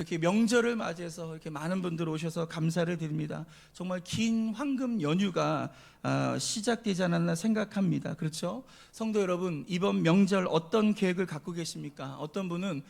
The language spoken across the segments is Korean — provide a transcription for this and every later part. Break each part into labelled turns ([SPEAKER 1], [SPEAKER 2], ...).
[SPEAKER 1] 이렇게 명절을 맞이해서 이렇게 많은 분들 오셔서 감사를 드립니다. 정말 긴 황금 연휴가 시작되지 않았나 생각합니다. 그렇죠? 성도 여러분, 이번 명절 어떤 계획을 갖고 계십니까? 어떤 분은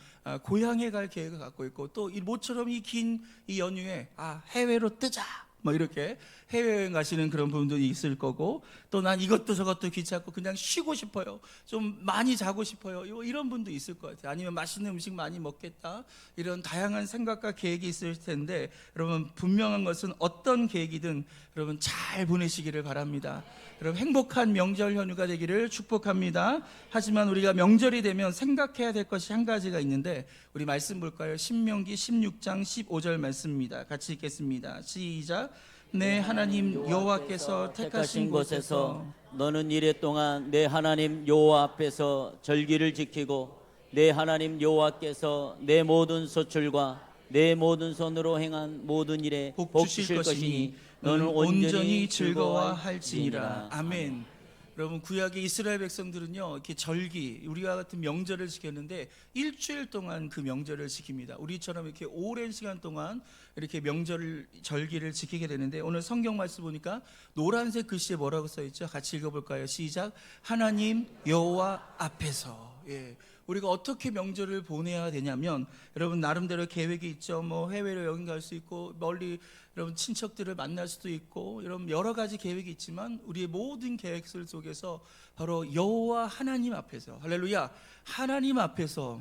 [SPEAKER 1] 고향에 갈 계획을 갖고 있고, 또 모처럼 이 긴 이 연휴에 해외로 뜨자 뭐 이렇게 해외여행 가시는 그런 분들이 있을 거고, 또 난 이것도 저것도 귀찮고 그냥 쉬고 싶어요, 좀 많이 자고 싶어요, 이런 분도 있을 것 같아요. 아니면 맛있는 음식 많이 먹겠다, 이런 다양한 생각과 계획이 있을 텐데, 여러분 분명한 것은 어떤 계획이든 여러분 잘 보내시기를 바랍니다. 여러분 행복한 명절 연휴가 되기를 축복합니다. 하지만 우리가 명절이 되면 생각해야 될 것이 한 가지가 있는데, 우리 말씀 볼까요? 신명기 16장 15절 말씀입니다. 같이 읽겠습니다. 시작. 내 하나님 여호와께서 택하신 곳에서
[SPEAKER 2] 너는 이래 동안 내 하나님 여호와 앞에서 절기를 지키고, 내 하나님 여호와께서 내 모든 소출과 내 모든 손으로 행한 모든 일에
[SPEAKER 1] 복
[SPEAKER 2] 복
[SPEAKER 1] 주실
[SPEAKER 2] 주실
[SPEAKER 1] 것이니 너는 온전히 즐거워할지니라. 아멘. 여러분 구약의 이스라엘 백성들은요, 이렇게 절기, 우리와 같은 명절을 지켰는데 일주일 동안 그 명절을 지킵니다. 우리처럼 이렇게 오랜 시간 동안 이렇게 절기를 지키게 되는데, 오늘 성경 말씀 보니까 노란색 글씨에 뭐라고 써 있죠? 같이 읽어볼까요? 시작. 하나님 여호와 앞에서. 우리가 어떻게 명절을 보내야 되냐면, 여러분 나름대로 계획이 있죠. 뭐 해외로 여행 갈 수 있고, 멀리 여러분 친척들을 만날 수도 있고, 여러분 여러 가지 계획이 있지만, 우리의 모든 계획들 속에서 바로 여호와 하나님 앞에서, 할렐루야, 하나님 앞에서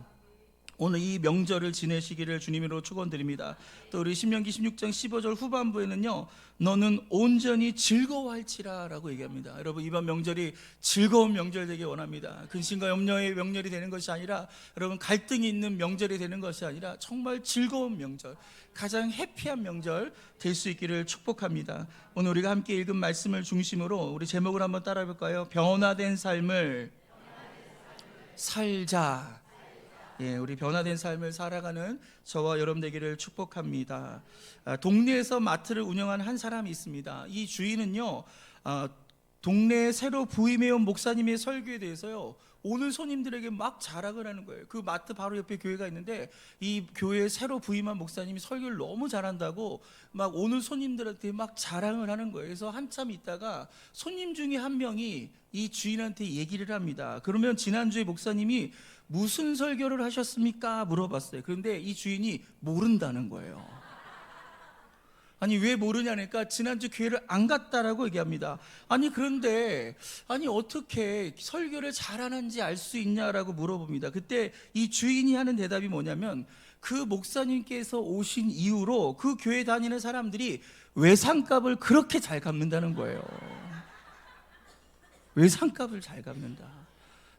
[SPEAKER 1] 오늘 이 명절을 지내시기를 주님으로 축원드립니다. 또 우리 신명기 16장 15절 후반부에는요, 너는 온전히 즐거워할지라 라고 얘기합니다. 여러분 이번 명절이 즐거운 명절 되길 원합니다. 근심과 염려의 명절이 되는 것이 아니라, 여러분 갈등이 있는 명절이 되는 것이 아니라 정말 즐거운 명절, 가장 해피한 명절 될 수 있기를 축복합니다. 오늘 우리가 함께 읽은 말씀을 중심으로 우리 제목을 한번 따라 볼까요? 변화된 삶을 살자. 우리 변화된 삶을 살아가는 저와 여러분 되기를 축복합니다. 동네에서 마트를 운영하는 한 사람이 있습니다. 이 주인은요, 동네에 새로 부임해온 목사님의 설교에 대해서요, 오는 손님들에게 막 자랑을 하는 거예요. 그 마트 바로 옆에 교회가 있는데, 이 교회에 새로 부임한 목사님이 설교를 너무 잘한다고 막 오는 손님들한테 막 자랑을 하는 거예요. 그래서 한참 있다가 손님 중에 한 명이 이 주인한테 얘기를 합니다. 그러면 지난주에 목사님이 무슨 설교를 하셨습니까? 물어봤어요. 그런데 이 주인이 모른다는 거예요. 아니 왜 모르냐니까, 지난주 교회를 안 갔다라고 얘기합니다. 그런데 어떻게 설교를 잘하는지 알 수 있냐라고 물어봅니다. 그때 이 주인이 하는 대답이 뭐냐면, 그 목사님께서 오신 이후로 그 교회 다니는 사람들이 외상값을 그렇게 잘 갚는다는 거예요. 외상값을 잘 갚는다.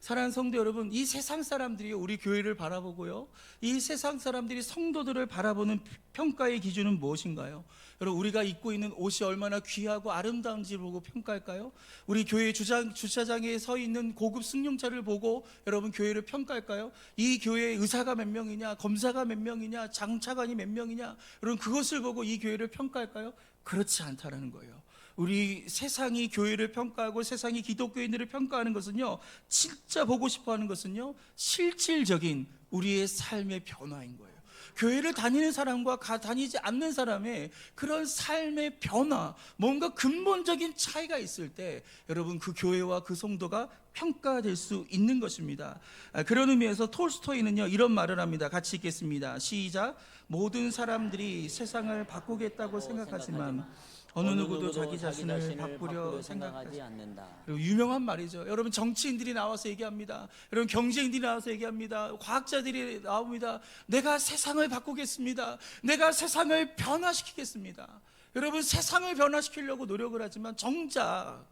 [SPEAKER 1] 사랑하는 성도 여러분, 이 세상 사람들이 우리 교회를 바라보고요, 이 세상 사람들이 성도들을 바라보는 평가의 기준은 무엇인가요? 여러분 우리가 입고 있는 옷이 얼마나 귀하고 아름다운지 보고 평가할까요? 우리 교회 주차장에 서 있는 고급 승용차를 보고 여러분 교회를 평가할까요? 이 교회의 의사가 몇 명이냐, 검사가 몇 명이냐, 장차관이 몇 명이냐, 여러분 그것을 보고 이 교회를 평가할까요? 그렇지 않다라는 거예요. 우리 세상이 교회를 평가하고 세상이 기독교인들을 평가하는 것은요, 진짜 보고 싶어하는 것은요, 실질적인 우리의 삶의 변화인 거예요. 교회를 다니는 사람과 다니지 않는 사람의 그런 삶의 변화, 뭔가 근본적인 차이가 있을 때 여러분 그 교회와 그 성도가 평가될 수 있는 것입니다. 그런 의미에서 톨스토이는요, 이런 말을 합니다. 같이 읽겠습니다. 시작. 모든 사람들이 세상을 바꾸겠다고 생각하지만 어느 누구도 자기 자신을 바꾸려 생각하지 않는다. 그리고 유명한 말이죠. 여러분 정치인들이 나와서 얘기합니다. 여러분 경제인들이 나와서 얘기합니다. 과학자들이 나옵니다. 내가 세상을 바꾸겠습니다. 내가 세상을 변화시키겠습니다. 여러분 세상을 변화시키려고 노력을 하지만 정작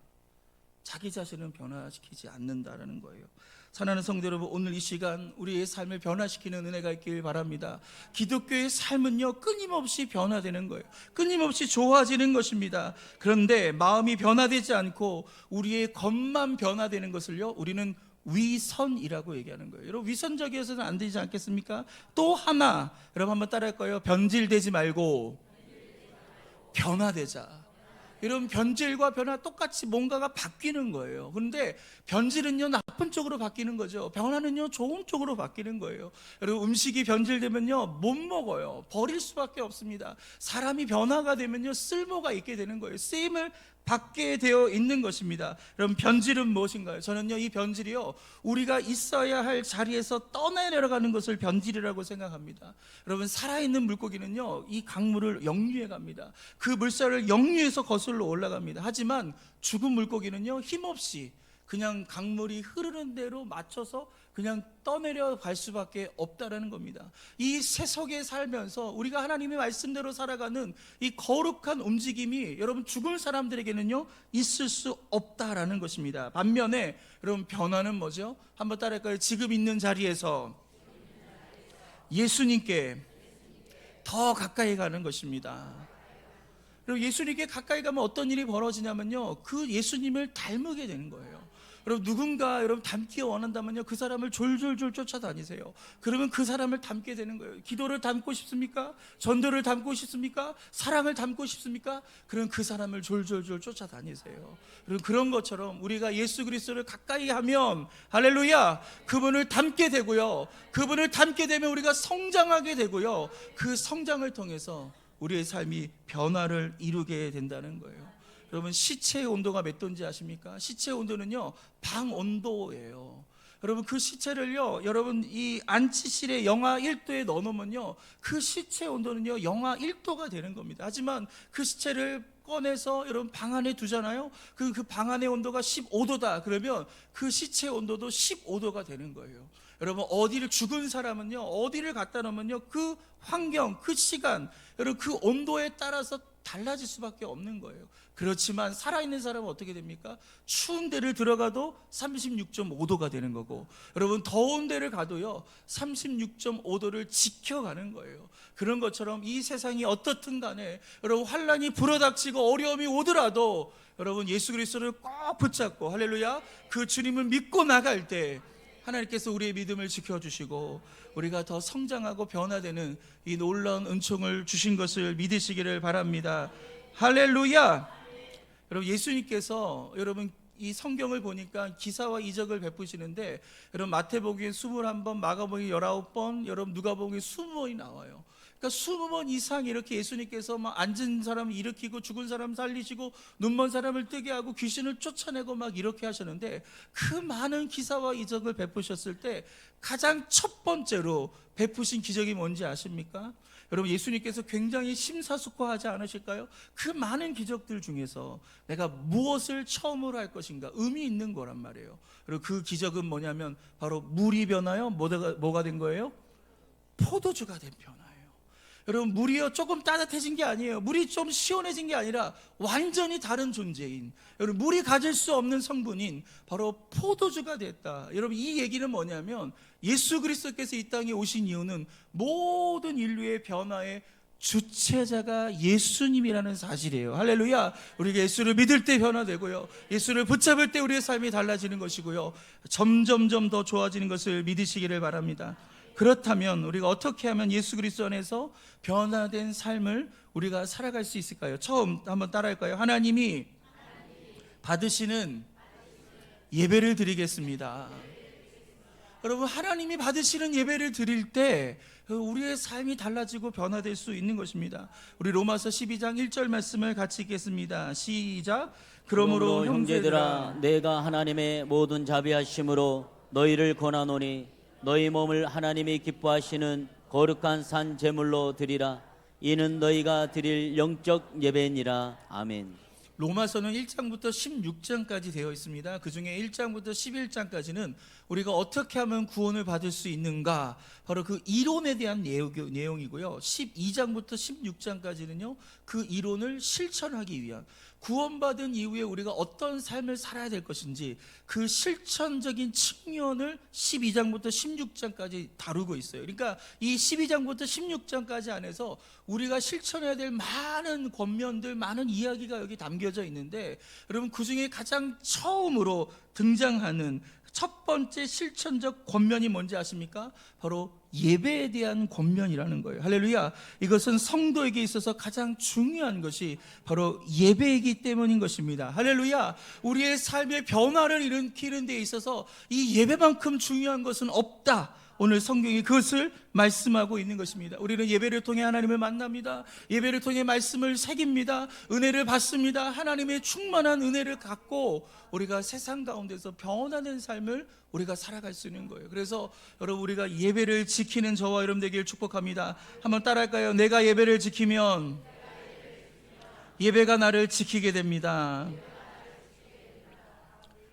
[SPEAKER 1] 자기 자신은 변화시키지 않는다라는 거예요. 사랑하는 성도 여러분, 오늘 이 시간 우리의 삶을 변화시키는 은혜가 있길 바랍니다. 기독교의 삶은요, 끊임없이 변화되는 거예요. 끊임없이 좋아지는 것입니다. 그런데 마음이 변화되지 않고 우리의 겉만 변화되는 것을요, 우리는 위선이라고 얘기하는 거예요. 여러분 위선적이어서는 안 되지 않겠습니까? 또 하나, 여러분 한번 따라할 거예요. 변질되지 말고 변화되자. 이런 변질과 변화 똑같이 뭔가가 바뀌는 거예요. 그런데 변질은요 나쁜 쪽으로 바뀌는 거죠. 변화는요 좋은 쪽으로 바뀌는 거예요. 여러분 음식이 변질되면요 못 먹어요. 버릴 수밖에 없습니다. 사람이 변화가 되면요 쓸모가 있게 되는 거예요. 쓰임을 받게 되어 있는 것입니다. 여러분 변질은 무엇인가요? 저는요 이 변질이요 우리가 있어야 할 자리에서 떠내려가는 것을 변질이라고 생각합니다. 여러분 살아있는 물고기는요 이 강물을 역류해 갑니다. 그 물살을 역류해서 거슬러 올라갑니다. 하지만 죽은 물고기는요 힘없이 그냥 강물이 흐르는 대로 맞춰서 그냥 떠내려 갈 수밖에 없다라는 겁니다. 이 세속에 살면서 우리가 하나님의 말씀대로 살아가는 이 거룩한 움직임이 여러분 죽은 사람들에게는요 있을 수 없다라는 것입니다. 반면에 여러분 변화는 뭐죠? 한번 따라할까요? 지금 있는 자리에서 예수님께 더 가까이 가는 것입니다. 그리고 예수님께 가까이 가면 어떤 일이 벌어지냐면요 그 예수님을 닮게 되는 거예요. 여러분 누군가 여러분 닮기 원한다면요 그 사람을 졸졸졸 쫓아다니세요. 그러면 그 사람을 닮게 되는 거예요. 기도를 닮고 싶습니까? 전도를 닮고 싶습니까? 사랑을 닮고 싶습니까? 그럼 그 사람을 졸졸졸 쫓아다니세요. 그리고 그런 것처럼 우리가 예수 그리스도를 가까이 하면 할렐루야 그분을 닮게 되고요 그분을 닮게 되면 우리가 성장하게 되고요 그 성장을 통해서 우리의 삶이 변화를 이루게 된다는 거예요. 여러분 시체의 온도가 몇 도인지 아십니까? 시체의 온도는요 방 온도예요. 여러분 그 시체를요 여러분 이 안치실에 영하 1도에 넣어놓으면요 그 시체의 온도는요 영하 1도가 되는 겁니다. 하지만 그 시체를 꺼내서 여러분 방 안에 두잖아요. 그 방 안의 온도가 15도다 그러면 그 시체의 온도도 15도가 되는 거예요. 여러분 어디를 죽은 사람은요 어디를 갖다 놓으면요 그 환경 그 시간 여러분 그 온도에 따라서 달라질 수밖에 없는 거예요. 그렇지만 살아있는 사람은 어떻게 됩니까? 추운 데를 들어가도 36.5도가 되는 거고 여러분 더운 데를 가도요 36.5도를 지켜가는 거예요. 그런 것처럼 이 세상이 어떻든 간에 여러분 환란이 불어닥치고 어려움이 오더라도 여러분 예수 그리스도를 꼭 붙잡고 할렐루야 그 주님을 믿고 나갈 때 하나님께서 우리의 믿음을 지켜주시고 우리가 더 성장하고 변화되는 이 놀라운 은총을 주신 것을 믿으시기를 바랍니다. 할렐루야. 여러분 예수님께서 여러분 이 성경을 보니까 기사와 이적을 베푸시는데 여러분 마태복음 21번 마가복음 19번 여러분 누가복음 20번이 나와요. 그러니까 20번 이상 이렇게 예수님께서 막 앉은 사람을 일으키고 죽은 사람 살리시고 눈먼 사람을 뜨게 하고 귀신을 쫓아내고 막 이렇게 하셨는데 그 많은 기사와 이적을 베푸셨을 때 가장 첫 번째로 베푸신 기적이 뭔지 아십니까? 여러분 예수님께서 굉장히 심사숙고하지 않으실까요? 그 많은 기적들 중에서 내가 무엇을 처음으로 할 것인가 의미 있는 거란 말이에요. 그리고 그 기적은 뭐냐면 바로 물이 변하여 뭐가 된 거예요? 포도주가 된 변화예요. 여러분 물이요 조금 따뜻해진 게 아니에요. 물이 좀 시원해진 게 아니라 완전히 다른 존재인 여러분 물이 가질 수 없는 성분인 바로 포도주가 됐다. 여러분 이 얘기는 뭐냐면 예수 그리스도께서 이 땅에 오신 이유는 모든 인류의 변화의 주체자가 예수님이라는 사실이에요. 할렐루야. 우리가 예수를 믿을 때 변화되고요 예수를 붙잡을 때 우리의 삶이 달라지는 것이고요 점점점 더 좋아지는 것을 믿으시기를 바랍니다. 그렇다면 우리가 어떻게 하면 예수 그리스도 안에서 변화된 삶을 우리가 살아갈 수 있을까요? 처음 한번 따라할까요? 하나님이 받으시는 예배를 드리겠습니다. 여러분 하나님이 받으시는 예배를 드릴 때 우리의 삶이 달라지고 변화될 수 있는 것입니다. 우리 로마서 12장 1절 말씀을 같이 읽겠습니다. 시작. 그러므로 형제들아
[SPEAKER 2] 내가 하나님의 모든 자비하심으로 너희를 권하노니 너희 몸을 하나님이 기뻐하시는 거룩한 산 제물로 드리라. 이는 너희가 드릴 영적 예배니라. 아멘.
[SPEAKER 1] 로마서는 1장부터 16장까지 되어 있습니다. 그 중에 1장부터 11장까지는 우리가 어떻게 하면 구원을 받을 수 있는가 바로 그 이론에 대한 내용이고요 12장부터 16장까지는요 그 이론을 실천하기 위한 구원받은 이후에 우리가 어떤 삶을 살아야 될 것인지 그 실천적인 측면을 12장부터 16장까지 다루고 있어요. 그러니까 이 12장부터 16장까지 안에서 우리가 실천해야 될 많은 권면들 많은 이야기가 여기 담겨져 있는데 여러분 그 중에 가장 처음으로 등장하는 첫 번째 실천적 권면이 뭔지 아십니까? 바로 예배에 대한 권면이라는 거예요. 할렐루야. 이것은 성도에게 있어서 가장 중요한 것이 바로 예배이기 때문인 것입니다. 할렐루야. 우리의 삶의 변화를 일으키는 데 있어서 이 예배만큼 중요한 것은 없다. 오늘 성경이 그것을 말씀하고 있는 것입니다. 우리는 예배를 통해 하나님을 만납니다. 예배를 통해 말씀을 새깁니다. 은혜를 받습니다. 하나님의 충만한 은혜를 갖고 우리가 세상 가운데서 변화된 삶을 우리가 살아갈 수 있는 거예요. 그래서 여러분, 우리가 예배를 지키는 저와 여러분 되기를 축복합니다. 한번 따라할까요? 내가 예배를 지키면 예배가 나를 지키게 됩니다.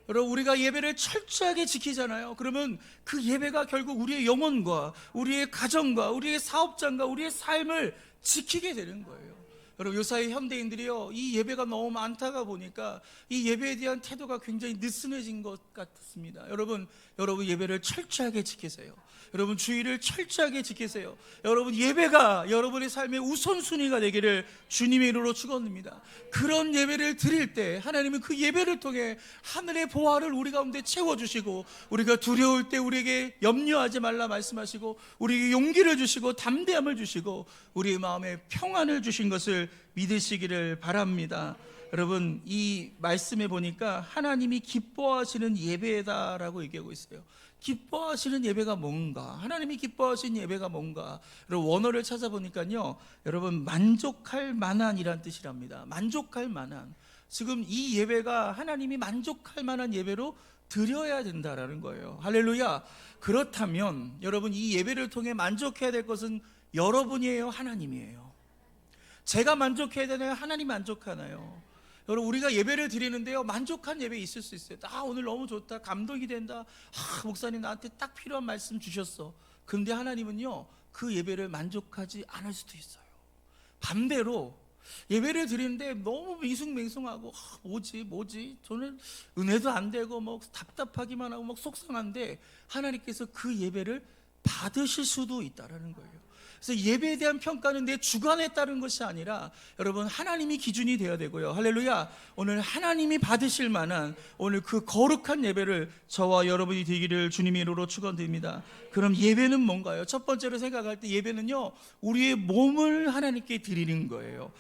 [SPEAKER 1] 여러분, 우리가 예배를 철저하게 지키잖아요. 그러면 그 예배가 결국 우리의 영혼과 우리의 가정과 우리의 사업장과 우리의 삶을 지키게 되는 거예요. 여러분, 요사이 현대인들이요, 이 예배가 너무 많다가 보니까 이 예배에 대한 태도가 굉장히 느슨해진 것 같습니다. 여러분 예배를 철저하게 지키세요. 여러분, 주의를 철저하게 지키세요. 여러분, 예배가 여러분의 삶의 우선순위가 되기를 주님의 이름으로 축원합니다. 그런 예배를 드릴 때 하나님은 그 예배를 통해 하늘의 보화를 우리 가운데 채워주시고, 우리가 두려울 때 우리에게 염려하지 말라 말씀하시고, 우리에게 용기를 주시고 담대함을 주시고 우리의 마음에 평안을 주신 것을 믿으시기를 바랍니다. 여러분, 이 말씀에 보니까 하나님이 기뻐하시는 예배다라고 얘기하고 있어요. 기뻐하시는 예배가 뭔가? 하나님이 기뻐하시는 예배가 뭔가? 여러분, 원어를 찾아보니까요, 여러분, 만족할 만한이란 뜻이랍니다. 만족할 만한. 지금 이 예배가 하나님이 만족할 만한 예배로 드려야 된다라는 거예요. 할렐루야. 그렇다면 여러분, 이 예배를 통해 만족해야 될 것은 여러분이에요, 하나님이에요? 제가 만족해야 되나요? 하나님 만족하나요? 여러분, 우리가 예배를 드리는데요, 만족한 예배 있을 수 있어요. 오늘 너무 좋다, 감동이 된다, 목사님 나한테 딱 필요한 말씀 주셨어. 그런데 하나님은요, 그 예배를 만족하지 않을 수도 있어요. 반대로 예배를 드리는데 너무 밍숭맹숭하고 뭐지 저는 은혜도 안 되고 뭐 답답하기만 하고 막 속상한데 하나님께서 그 예배를 받으실 수도 있다라는 거예요. 그래서 예배에 대한 평가는 내 주관에 따른 것이 아니라 여러분, 하나님이 기준이 되어야 되고요. 할렐루야. 오늘 하나님이 받으실 만한 오늘 그 거룩한 예배를 저와 여러분이 되기를 주님의 이름으로 축원드립니다. 그럼 예배는 뭔가요? 첫 번째로 생각할 때 예배는요, 우리의 몸을 하나님께 드리는 거예요.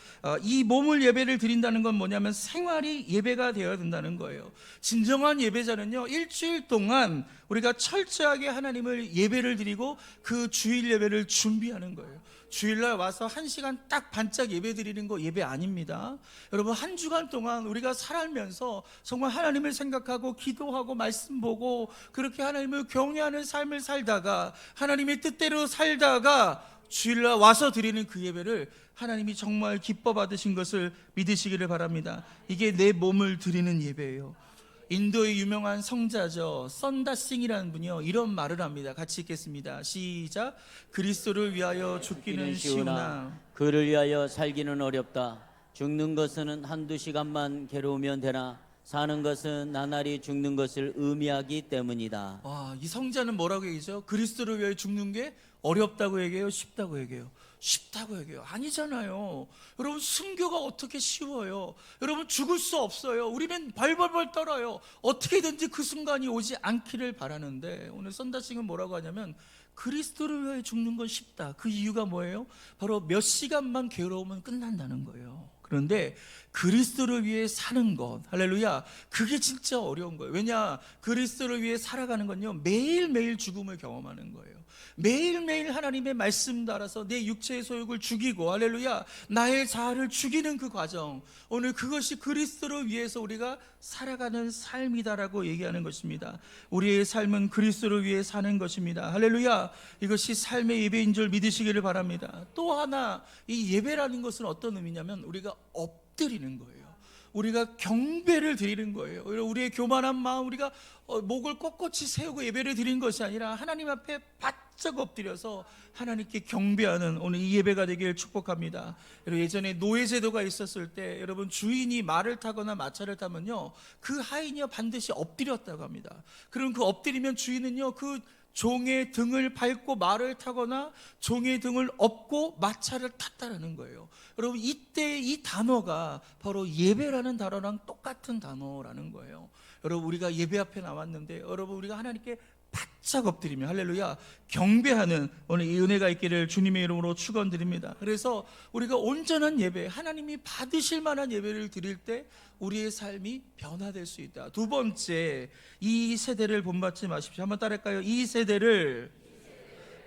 [SPEAKER 1] 이 몸을 예배를 드린다는 건 뭐냐면 생활이 예배가 되어야 된다는 거예요. 진정한 예배자는요, 일주일 동안 우리가 철저하게 하나님을 예배를 드리고 그 주일 예배를 준비하는 거예요. 주일날 와서 1시간 딱 반짝 예배 드리는 거 예배 아닙니다. 여러분, 한 주간 동안 우리가 살면서 정말 하나님을 생각하고 기도하고 말씀 보고 그렇게 하나님을 경외하는 삶을 살다가 하나님의 뜻대로 살다가 주일날 와서 드리는 그 예배를 하나님이 정말 기뻐 받으신 것을 믿으시기를 바랍니다. 이게 내 몸을 드리는 예배예요. 인도의 유명한 성자죠, 선다싱이라는 분이요, 이런 말을 합니다. 같이 읽겠습니다. 시작. 그리스도를 위하여 죽기는 쉬우나
[SPEAKER 2] 그를 위하여 살기는 어렵다. 죽는 것은 한두 시간만 괴로우면 되나 사는 것은 나날이 죽는 것을 의미하기 때문이다.
[SPEAKER 1] 이 성자는 뭐라고 얘기죠? 그리스도를 위하여 죽는 게 어렵다고 얘기해요? 쉽다고 얘기해요? 쉽다고 얘기해요. 아니잖아요. 여러분, 순교가 어떻게 쉬워요? 여러분, 죽을 수 없어요. 우리는 벌벌벌 떨어요. 어떻게든지 그 순간이 오지 않기를 바라는데, 오늘 선다싱은 뭐라고 하냐면 그리스도를 위하여 죽는 건 쉽다. 그 이유가 뭐예요? 바로 몇 시간만 괴로우면 끝난다는 거예요. 그런데 그리스도를 위해 사는 것, 할렐루야, 그게 진짜 어려운 거예요. 왜냐? 그리스도를 위해 살아가는 건요, 매일매일 죽음을 경험하는 거예요. 매일매일 하나님의 말씀 따라서 내 육체의 소욕을 죽이고, 할렐루야, 나의 자아를 죽이는 그 과정, 오늘 그것이 그리스도를 위해서 우리가 살아가는 삶이다라고 얘기하는 것입니다. 우리의 삶은 그리스도를 위해 사는 것입니다. 할렐루야. 이것이 삶의 예배인 줄 믿으시기를 바랍니다. 또 하나, 이 예배라는 것은 어떤 의미냐면 우리가 엎드리는 거예요. 우리가 경배를 드리는 거예요. 우리의 교만한 마음, 우리가 목을 꼿꼿이 세우고 예배를 드리는 것이 아니라 하나님 앞에 바짝 엎드려서 하나님께 경배하는 오늘 이 예배가 되길 축복합니다. 여러분, 예전에 노예제도가 있었을 때 여러분, 주인이 말을 타거나 마차를 타면요, 그 하인이요 반드시 엎드렸다고 합니다. 그럼 그 엎드리면 주인은요, 그 종의 등을 밟고 말을 타거나 종의 등을 업고 마차를 탔다라는 거예요. 여러분, 이때 이 단어가 바로 예배라는 단어랑 똑같은 단어라는 거예요. 여러분, 우리가 예배 앞에 나왔는데 여러분, 우리가 하나님께 바짝 엎드리며 할렐루야 경배하는 오늘 이 은혜가 있기를 주님의 이름으로 축원드립니다. 그래서 우리가 온전한 예배, 하나님이 받으실 만한 예배를 드릴 때 우리의 삶이 변화될 수 있다. 두 번째, 이 세대를 본받지 마십시오. 한번 따라할까요? 이 세대를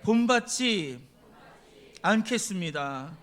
[SPEAKER 1] 본받지 않겠습니다.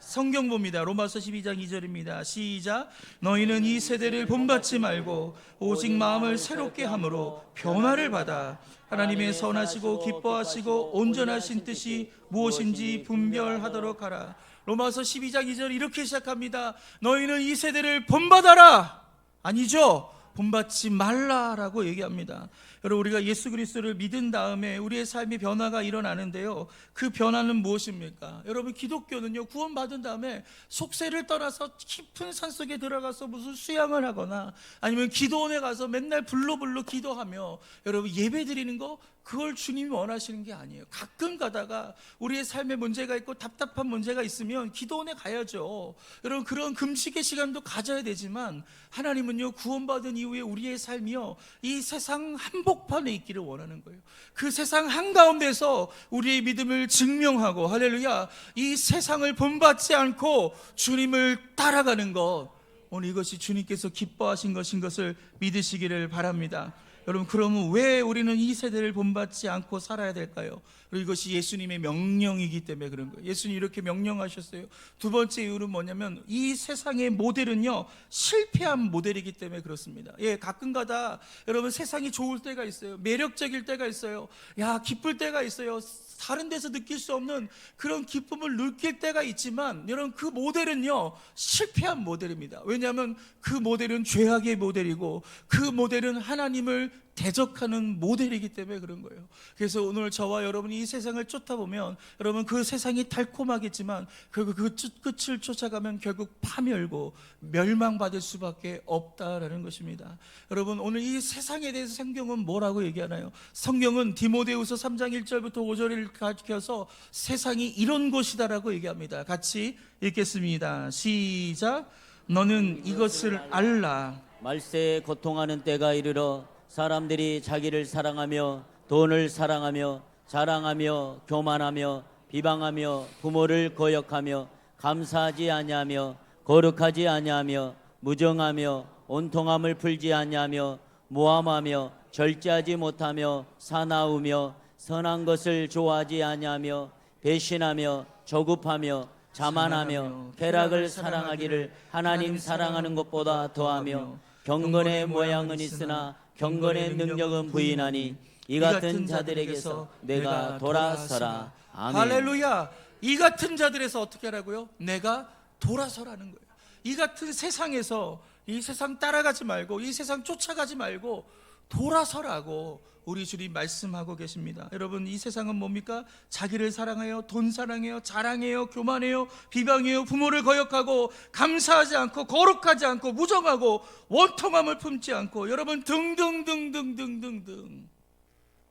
[SPEAKER 1] 성경 봅니다. 로마서 12장 2절입니다. 시작. 너희는 이 세대를 본받지 말고 오직 마음을 새롭게 함으로 변화를 받아 하나님의 선하시고 기뻐하시고 온전하신 뜻이 무엇인지 분별하도록 하라. 로마서 12장 2절 이렇게 시작합니다. 너희는 이 세대를 본받아라. 아니죠. 본받지 말라라고 얘기합니다. 여러분, 우리가 예수 그리스도를 믿은 다음에 우리의 삶의 변화가 일어나는데요, 그 변화는 무엇입니까? 여러분, 기독교는요, 구원받은 다음에 속세를 떠나서 깊은 산속에 들어가서 무슨 수양을 하거나 아니면 기도원에 가서 맨날 불러불러 기도하며 여러분 예배 드리는 거, 그걸 주님이 원하시는 게 아니에요. 가끔 가다가 우리의 삶에 문제가 있고 답답한 문제가 있으면 기도원에 가야죠. 여러분, 그런 금식의 시간도 가져야 되지만 하나님은요, 구원받은 이후에 우리의 삶이요, 이 세상 한복판에 있기를 원하는 거예요. 그 세상 한가운데서 우리의 믿음을 증명하고 할렐루야, 이 세상을 본받지 않고 주님을 따라가는 것, 오늘 이것이 주님께서 기뻐하신 것인 것을 믿으시기를 바랍니다. 여러분, 그러면 왜 우리는 이 세대를 본받지 않고 살아야 될까요? 이것이 예수님의 명령이기 때문에 그런 거예요. 예수님이 이렇게 명령하셨어요. 두 번째 이유는 뭐냐면 이 세상의 모델은요, 실패한 모델이기 때문에 그렇습니다. 예, 가끔가다 여러분 세상이 좋을 때가 있어요. 매력적일 때가 있어요. 야, 기쁠 때가 있어요. 다른 데서 느낄 수 없는 그런 기쁨을 느낄 때가 있지만 여러분, 그 모델은요, 실패한 모델입니다. 왜냐하면 그 모델은 죄악의 모델이고 그 모델은 하나님을 대적하는 모델이기 때문에 그런 거예요. 그래서 오늘 저와 여러분이 이 세상을 쫓아보면 여러분, 그 세상이 달콤하겠지만 결국 그 끝을 쫓아가면 결국 파멸고 멸망받을 수밖에 없다라는 것입니다. 여러분, 오늘 이 세상에 대해서 성경은 뭐라고 얘기하나요? 성경은 디모데후서 3장 1절부터 5절을 가리켜서 세상이 이런 곳이다라고 얘기합니다. 같이 읽겠습니다. 시작. 너는 이것을 알라.
[SPEAKER 2] 말세에 고통하는 때가 이르러 사람들이 자기를 사랑하며 돈을 사랑하며 자랑하며 교만하며 비방하며 부모를 거역하며 감사하지 아니하며 거룩하지 아니하며 무정하며 온통함을 풀지 아니하며 모함하며 절제하지 못하며 사나우며 선한 것을 좋아하지 아니하며 배신하며 저급하며 자만하며 쾌락을 사랑하기를 하나님 사랑하는 것보다 더하며 경건의 모양은 있으나 경건의 능력은 부인하니 이 같은 자들에게서 내가 돌아서라. 아멘.
[SPEAKER 1] 할렐루야. 이 같은 자들에서 어떻게 하라고요? 내가 돌아서라는 거예요. 이 같은 세상에서 이 세상 따라가지 말고 이 세상 쫓아가지 말고 돌아서라고 우리 주님 말씀하고 계십니다. 여러분, 이 세상은 뭡니까? 자기를 사랑해요, 돈 사랑해요, 자랑해요, 교만해요, 비방해요, 부모를 거역하고 감사하지 않고 거룩하지 않고 무정하고 원통함을 품지 않고 여러분 등등등등등등등,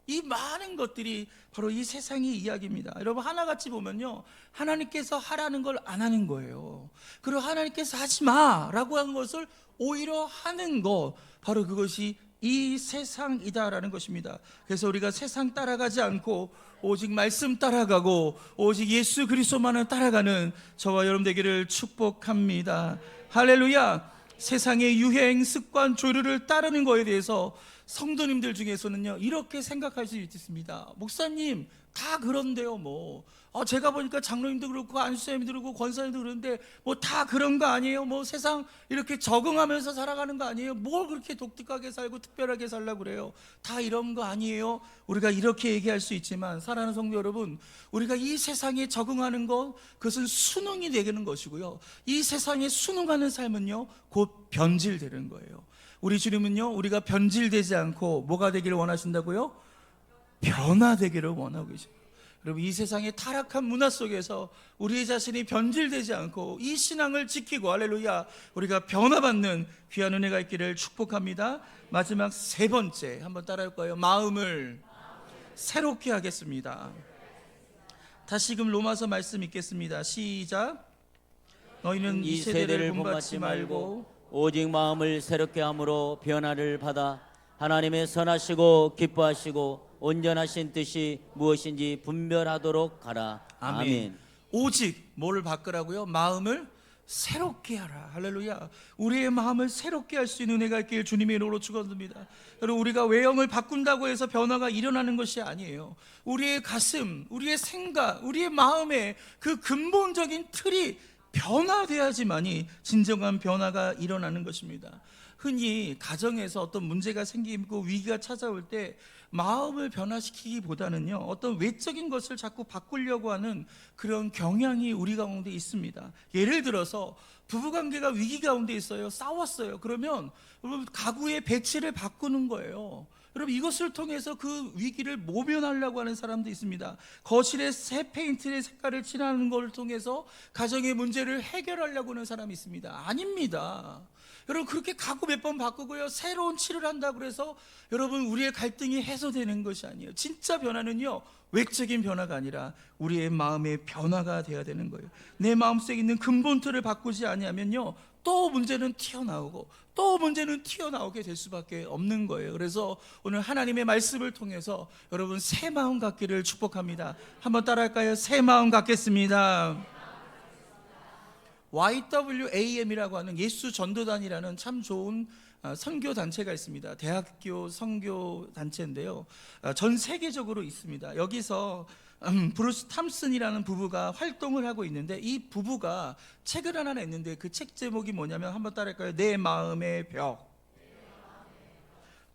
[SPEAKER 1] 이 많은 것들이 바로 이 세상의 이야기입니다. 여러분, 하나같이 보면요, 하나님께서 하라는 걸 안 하는 거예요. 그리고 하나님께서 하지 마라고 한 것을 오히려 하는 것, 바로 그것이 이 세상이다라는 것입니다. 그래서 우리가 세상 따라가지 않고 오직 말씀 따라가고 오직 예수 그리스도만을 따라가는 저와 여러분 되기를 축복합니다. 할렐루야. 세상의 유행, 습관, 조류를 따르는 거에 대해서 성도님들 중에서는요, 이렇게 생각할 수 있습니다. 목사님, 다 그런데요, 뭐. 제가 보니까 장로님도 그렇고 안수사님도 그렇고 권사님도 그러는데 뭐 다 그런 거 아니에요? 뭐 세상 이렇게 적응하면서 살아가는 거 아니에요? 뭘 그렇게 독특하게 살고 특별하게 살려고 그래요? 다 이런 거 아니에요? 우리가 이렇게 얘기할 수 있지만 사랑하는 성도 여러분, 우리가 이 세상에 적응하는 것, 그것은 순응이 되는 것이고요, 이 세상에 순응하는 삶은요, 곧 변질되는 거예요. 우리 주님은요, 우리가 변질되지 않고 뭐가 되기를 원하신다고요? 변화되기를 원하고 계십니다. 여러분, 이 세상의 타락한 문화 속에서 우리 자신이 변질되지 않고 이 신앙을 지키고 할렐루야, 우리가 변화받는 귀한 은혜가 있기를 축복합니다. 마지막 세 번째 한번 따라할 거예요. 마음을 새롭게 하겠습니다. 다시금 로마서 말씀 읽겠습니다. 시작. 너희는 이 세대를 본받지 말고
[SPEAKER 2] 오직 마음을 새롭게 함으로 변화를 받아 하나님의 선하시고 기뻐하시고 온전하신 뜻이 무엇인지 분별하도록 하라. 아멘.
[SPEAKER 1] 오직 뭐를 바꾸라고요? 마음을 새롭게 하라. 할렐루야. 우리의 마음을 새롭게 할 수 있는 은혜가 있길 주님의 이름으로 축원드립니다. 여러분, 우리가 외형을 바꾼다고 해서 변화가 일어나는 것이 아니에요. 우리의 가슴, 우리의 생각, 우리의 마음의 그 근본적인 틀이 변화돼야지만이 진정한 변화가 일어나는 것입니다. 흔히 가정에서 어떤 문제가 생기고 위기가 찾아올 때 마음을 변화시키기보다는요, 어떤 외적인 것을 자꾸 바꾸려고 하는 그런 경향이 우리 가운데 있습니다. 예를 들어서 부부관계가 위기 가운데 있어요. 싸웠어요. 그러면 여러분, 가구의 배치를 바꾸는 거예요. 여러분, 이것을 통해서 그 위기를 모면하려고 하는 사람도 있습니다. 거실에 새 페인트의 색깔을 칠하는 것을 통해서 가정의 문제를 해결하려고 하는 사람이 있습니다. 아닙니다. 여러분, 그렇게 가구 몇 번 바꾸고요, 새로운 칠을 한다고 해서 여러분, 우리의 갈등이 해소되는 것이 아니에요. 진짜 변화는요, 외적인 변화가 아니라 우리의 마음의 변화가 되어야 되는 거예요. 내 마음속에 있는 근본 틀을 바꾸지 아니하면요, 또 문제는 튀어나오고 또 문제는 튀어나오게 될 수밖에 없는 거예요. 그래서 오늘 하나님의 말씀을 통해서 여러분, 새 마음 갖기를 축복합니다. 한번 따라할까요? 새 마음 갖겠습니다. YWAM이라고 하는 예수 전도단이라는 참 좋은 선교 단체가 있습니다. 대학교 선교 단체인데요, 전 세계적으로 있습니다. 여기서 브루스 탐슨이라는 부부가 활동을 하고 있는데, 이 부부가 책을 하나 냈는데 그 책 제목이 뭐냐면, 한번 따라할까요? 내 마음의 벽.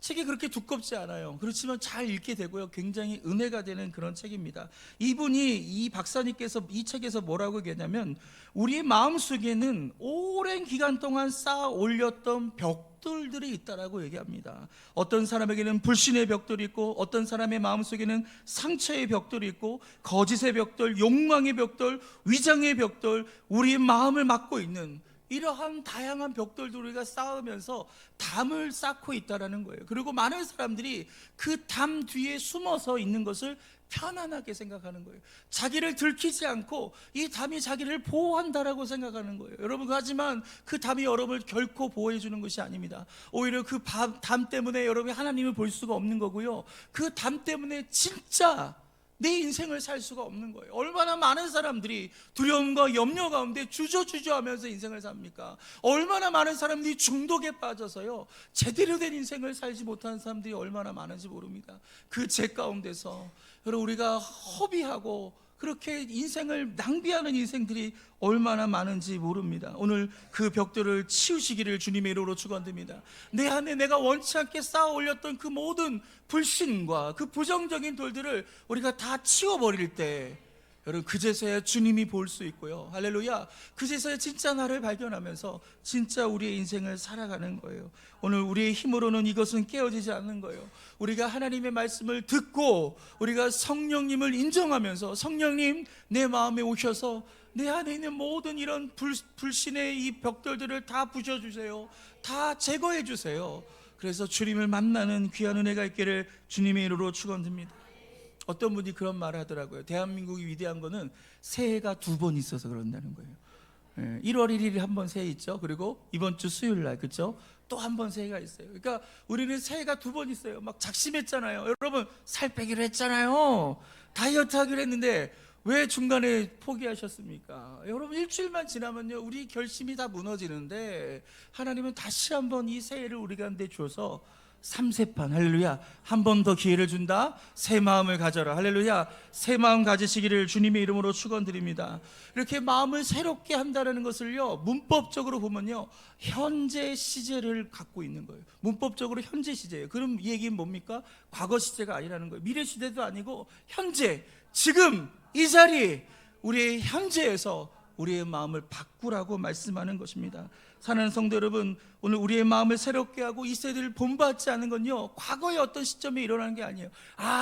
[SPEAKER 1] 책이 그렇게 두껍지 않아요. 그렇지만 잘 읽게 되고요, 굉장히 은혜가 되는 그런 책입니다. 이 박사님께서 이 책에서 뭐라고 얘기하냐면, 우리의 마음속에는 오랜 기간 동안 쌓아 올렸던 벽돌들이 있다라고 얘기합니다. 어떤 사람에게는 불신의 벽돌이 있고, 어떤 사람의 마음속에는 상처의 벽돌이 있고, 거짓의 벽돌, 욕망의 벽돌, 위장의 벽돌, 우리의 마음을 막고 있는 이러한 다양한 벽돌들 우리가 쌓으면서 담을 쌓고 있다라는 거예요. 그리고 많은 사람들이 그 담 뒤에 숨어서 있는 것을 편안하게 생각하는 거예요. 자기를 들키지 않고 이 담이 자기를 보호한다라고 생각하는 거예요. 여러분, 하지만 그 담이 여러분을 결코 보호해 주는 것이 아닙니다. 오히려 그 담 때문에 여러분이 하나님을 볼 수가 없는 거고요, 그 담 때문에 진짜 내 인생을 살 수가 없는 거예요. 얼마나 많은 사람들이 두려움과 염려 가운데 주저주저하면서 인생을 삽니까? 얼마나 많은 사람들이 중독에 빠져서요, 제대로 된 인생을 살지 못하는 사람들이 얼마나 많은지 모릅니다. 그 죄 가운데서 여러분, 우리가 허비하고 그렇게 인생을 낭비하는 인생들이 얼마나 많은지 모릅니다. 오늘 그 벽돌을 치우시기를 주님의 이름으로 축원드립니다. 내 안에 내가 원치 않게 쌓아 올렸던 그 모든 불신과 그 부정적인 돌들을 우리가 다 치워버릴 때, 여러분, 그제서야 주님이 볼 수 있고요, 할렐루야, 그제서야 진짜 나를 발견하면서 진짜 우리의 인생을 살아가는 거예요. 오늘 우리의 힘으로는 이것은 깨어지지 않는 거예요. 우리가 하나님의 말씀을 듣고 우리가 성령님을 인정하면서, 성령님 내 마음에 오셔서 내 안에 있는 모든 이런 불신의 이 벽돌들을 다 부셔주세요. 다 제거해 주세요. 그래서 주님을 만나는 귀한 은혜가 있기를 주님의 이름으로 축원드립니다. 어떤 분이 그런 말을 하더라고요. 대한민국이 위대한 거는 새해가 2번 있어서 그런다는 거예요. 1월 1일에 한 번 새해 있죠. 그리고 이번 주 수요일 날, 그렇죠? 또 한 번 새해가 있어요. 그러니까 우리는 새해가 2번 있어요. 막 작심했잖아요. 여러분, 살 빼기로 했잖아요. 다이어트 하기로 했는데 왜 중간에 포기하셨습니까? 여러분, 일주일만 지나면요, 우리 결심이 다 무너지는데, 하나님은 다시 한번 이 새해를 우리 가운데 줘서 3세판, 할렐루야, 한 번 더 기회를 준다. 새 마음을 가져라. 할렐루야, 새 마음 가지시기를 주님의 이름으로 축원드립니다. 이렇게 마음을 새롭게 한다는 것을요, 문법적으로 보면요, 현재 시제를 갖고 있는 거예요. 문법적으로 현재 시제예요. 그럼 이 얘기는 뭡니까? 과거 시제가 아니라는 거예요. 미래 시대도 아니고 현재, 지금 이 자리, 우리의 현재에서 우리의 마음을 바꾸라고 말씀하는 것입니다. 사랑하는 성도 여러분, 오늘 우리의 마음을 새롭게 하고 이 세대를 본받지 않는 건요, 과거의 어떤 시점에 일어나는 게 아니에요.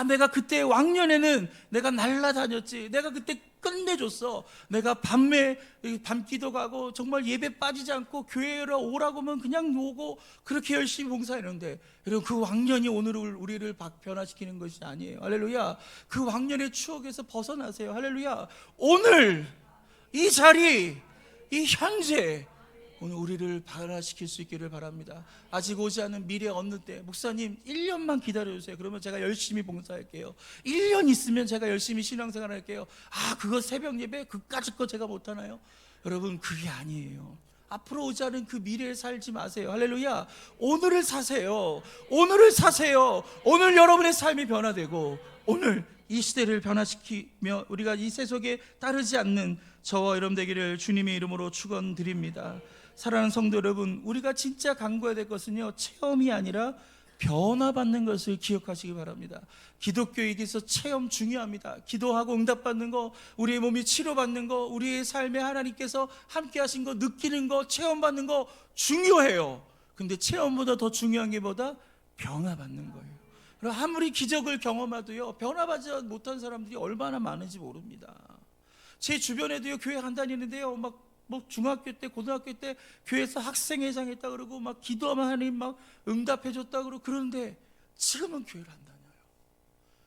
[SPEAKER 1] 내가 그때 왕년에는 내가 날라다녔지, 내가 그때 끝내줬어. 내가 밤기도 가고 정말 예배 빠지지 않고 교회에 오라고 하면 그냥 오고 그렇게 열심히 봉사했는데, 여러분 그 왕년이 오늘 우리를 변화시키는 것이 아니에요. 할렐루야. 그 왕년의 추억에서 벗어나세요. 할렐루야. 오늘 이 자리, 이 현재, 오늘 우리를 변화시킬 수 있기를 바랍니다. 아직 오지 않은 미래 얻는 때, 목사님 1년만 기다려주세요. 그러면 제가 열심히 봉사할게요. 1년 있으면 제가 열심히 신앙생활 할게요. 그거 새벽 예배 그까짓 거 제가 못하나요? 여러분 그게 아니에요. 앞으로 오지 않은 그 미래에 살지 마세요. 할렐루야. 오늘을 사세요. 오늘을 사세요. 오늘 여러분의 삶이 변화되고, 오늘 이 시대를 변화시키며 우리가 이 세속에 따르지 않는 저와 여러분 되기를 주님의 이름으로 축원드립니다. 사랑하는 성도 여러분, 우리가 진짜 간구해야 될 것은요, 체험이 아니라 변화받는 것을 기억하시기 바랍니다. 기독교에게서 체험 중요합니다. 기도하고 응답받는 거, 우리의 몸이 치료받는 거, 우리의 삶에 하나님께서 함께 하신 거 느끼는 거, 체험받는 거 중요해요. 근데 체험보다 더 중요한 게 뭐다? 변화받는 거예요. 그럼 아무리 기적을 경험해도요, 변화받지 못한 사람들이 얼마나 많은지 모릅니다. 제 주변에도요, 교회 안 다니는데요, 뭐 중학교 때, 고등학교 때 교회에서 학생회장 했다 그러고 막 기도하면 하나님 막 응답해 줬다 그러고, 그런데 지금은 교회를 안 다녀요.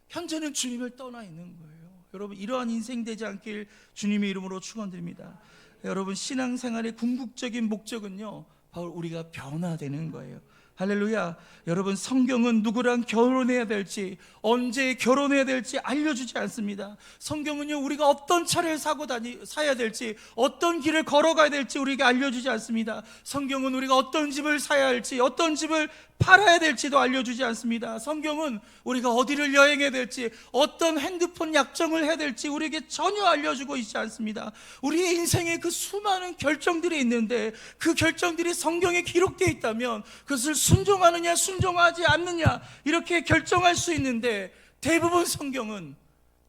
[SPEAKER 1] 현재는 주님을 떠나 있는 거예요. 여러분 이러한 인생 되지 않길 주님의 이름으로 축원드립니다. 여러분 신앙생활의 궁극적인 목적은요, 바로 우리가 변화되는 거예요. 할렐루야. 여러분 성경은 누구랑 결혼해야 될지, 언제 결혼해야 될지 알려주지 않습니다. 성경은요, 우리가 어떤 차를 사야 될지, 어떤 길을 걸어가야 될지 우리에게 알려주지 않습니다. 성경은 우리가 어떤 집을 사야 할지, 어떤 집을 팔아야 될지도 알려주지 않습니다. 성경은 우리가 어디를 여행해야 될지, 어떤 핸드폰 약정을 해야 될지 우리에게 전혀 알려주고 있지 않습니다. 우리의 인생에 그 수많은 결정들이 있는데, 그 결정들이 성경에 기록되어 있다면 그것을 순종하느냐 순종하지 않느냐 이렇게 결정할 수 있는데, 대부분 성경은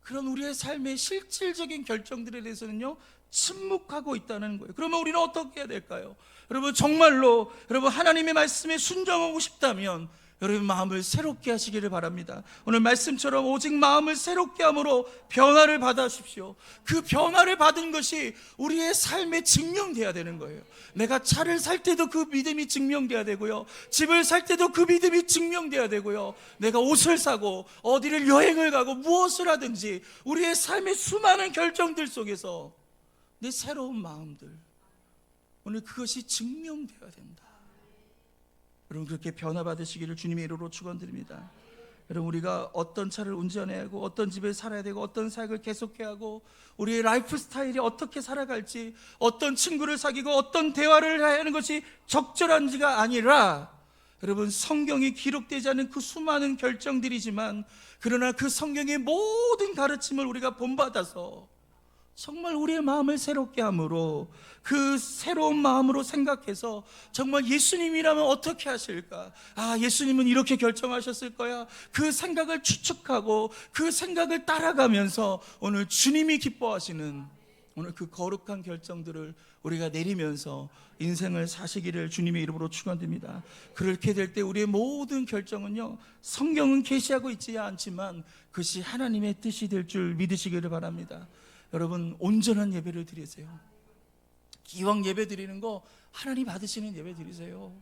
[SPEAKER 1] 그런 우리의 삶의 실질적인 결정들에 대해서는요, 침묵하고 있다는 거예요. 그러면 우리는 어떻게 해야 될까요? 여러분 정말로 여러분 하나님의 말씀에 순종하고 싶다면 여러분 마음을 새롭게 하시기를 바랍니다. 오늘 말씀처럼 오직 마음을 새롭게 함으로 변화를 받으십시오. 그 변화를 받은 것이 우리의 삶에 증명돼야 되는 거예요. 내가 차를 살 때도 그 믿음이 증명돼야 되고요, 집을 살 때도 그 믿음이 증명돼야 되고요, 내가 옷을 사고 어디를 여행을 가고 무엇을 하든지 우리의 삶의 수많은 결정들 속에서 내 새로운 마음들, 오늘 그것이 증명되어야 된다. 여러분 그렇게 변화받으시기를 주님의 이름으로 축원드립니다. 여러분 우리가 어떤 차를 운전해야 하고, 어떤 집에 살아야 되고, 어떤 삶을 계속해야 하고, 우리의 라이프 스타일이 어떻게 살아갈지, 어떤 친구를 사귀고 어떤 대화를 해야 하는 것이 적절한지가 아니라, 여러분 성경이 기록되지 않은 그 수많은 결정들이지만, 그러나 그 성경의 모든 가르침을 우리가 본받아서 정말 우리의 마음을 새롭게 함으로, 그 새로운 마음으로 생각해서 정말 예수님이라면 어떻게 하실까? 예수님은 이렇게 결정하셨을 거야. 그 생각을 추측하고 그 생각을 따라가면서 오늘 주님이 기뻐하시는 오늘 그 거룩한 결정들을 우리가 내리면서 인생을 사시기를 주님의 이름으로 축원드립니다. 그렇게 될 때 우리의 모든 결정은요, 성경은 계시하고 있지 않지만 그것이 하나님의 뜻이 될 줄 믿으시기를 바랍니다. 여러분 온전한 예배를 드리세요. 기왕 예배 드리는 거 하나님 받으시는 예배 드리세요.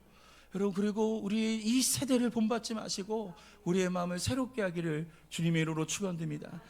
[SPEAKER 1] 여러분 그리고 우리 이 세대를 본받지 마시고 우리의 마음을 새롭게 하기를 주님의 이름으로 축원드립니다.